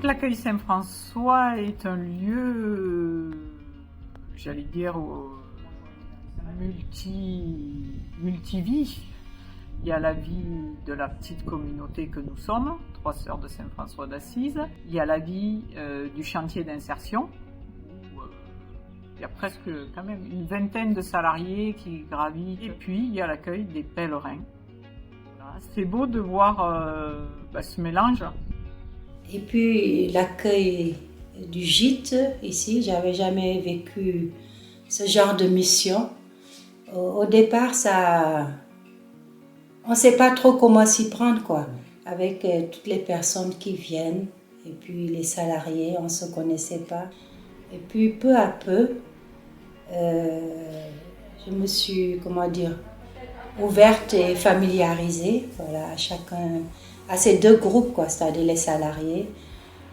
que l'accueil Saint-François est un lieu, j'allais dire, multivie. Il y a la vie de la petite communauté que nous sommes, 3 sœurs de Saint-François d'Assise. Il y a la vie du chantier d'insertion, où il y a presque quand même une vingtaine de salariés qui gravitent. Et puis il y a l'accueil des pèlerins. Voilà. C'est beau de voir ce mélange. Et puis l'accueil du gîte ici, j'avais jamais vécu ce genre de mission. Au départ, on ne sait pas trop comment s'y prendre, quoi, avec toutes les personnes qui viennent et puis les salariés, on ne se connaissait pas. Et puis peu à peu, je me suis, ouverte et familiarisée, voilà, à ces 2 groupes, quoi, c'est-à-dire les salariés,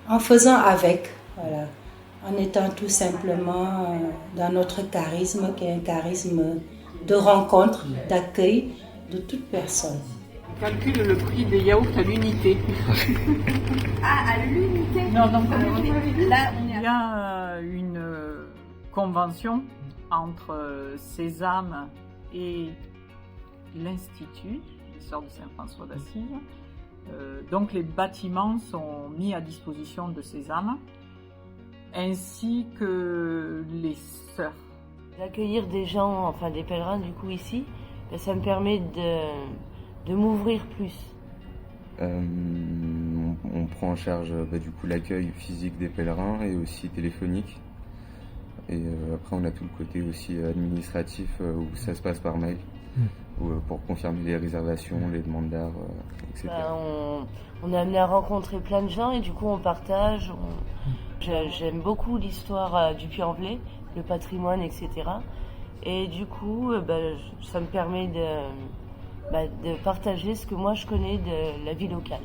en faisant avec, voilà, en étant tout simplement dans notre charisme, qui est un charisme de rencontre, d'accueil de toute personne. On calcule le prix des yaourts à l'unité. Ah, à l'unité? Non, donc là, il y a une convention entre Sésame et l'Institut des Sœurs de Saint-François d'Assise. Donc les bâtiments sont mis à disposition de Sésame, ainsi que les sœurs. D'accueillir des gens, enfin des pèlerins du coup ici, ça me permet de m'ouvrir plus. On prend en charge du coup l'accueil physique des pèlerins et aussi téléphonique. Et après on a tout le côté aussi administratif où ça se passe par mail. Pour confirmer les réservations, les demandes d'art, etc. On est amené à rencontrer plein de gens et du coup on partage. J'aime beaucoup l'histoire du Puy-en-Velay, le patrimoine, etc. Et du coup, ça me permet de partager ce que moi je connais de la vie locale.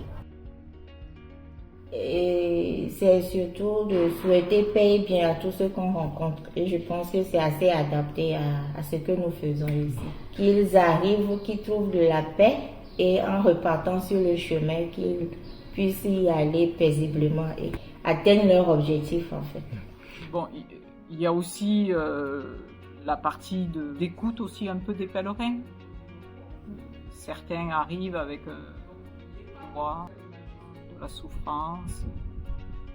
Et c'est surtout de souhaiter paix et bien à tous ceux qu'on rencontre. Et je pense que c'est assez adapté à ce que nous faisons ici. Qu'ils arrivent, qu'ils trouvent de la paix et en repartant sur le chemin, qu'ils puissent y aller paisiblement et atteindre leur objectif en fait. Bon, il y a aussi la partie d'écoute aussi un peu des pèlerins. Certains arrivent avec joie, de la souffrance,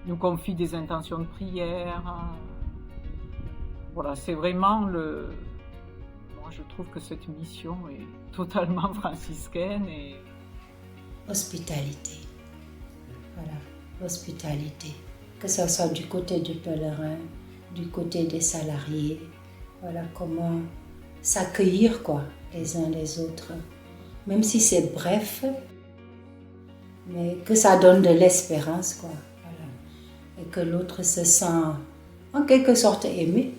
nous confient des intentions de prière. Voilà, c'est vraiment moi je trouve que cette mission est totalement franciscaine et hospitalité. Voilà, l'hospitalité. Que ce soit du côté du pèlerin, du côté des salariés. Voilà, comment s'accueillir, quoi, les uns les autres. Même si c'est bref, mais que ça donne de l'espérance, quoi. Voilà. Et que l'autre se sent en quelque sorte aimé.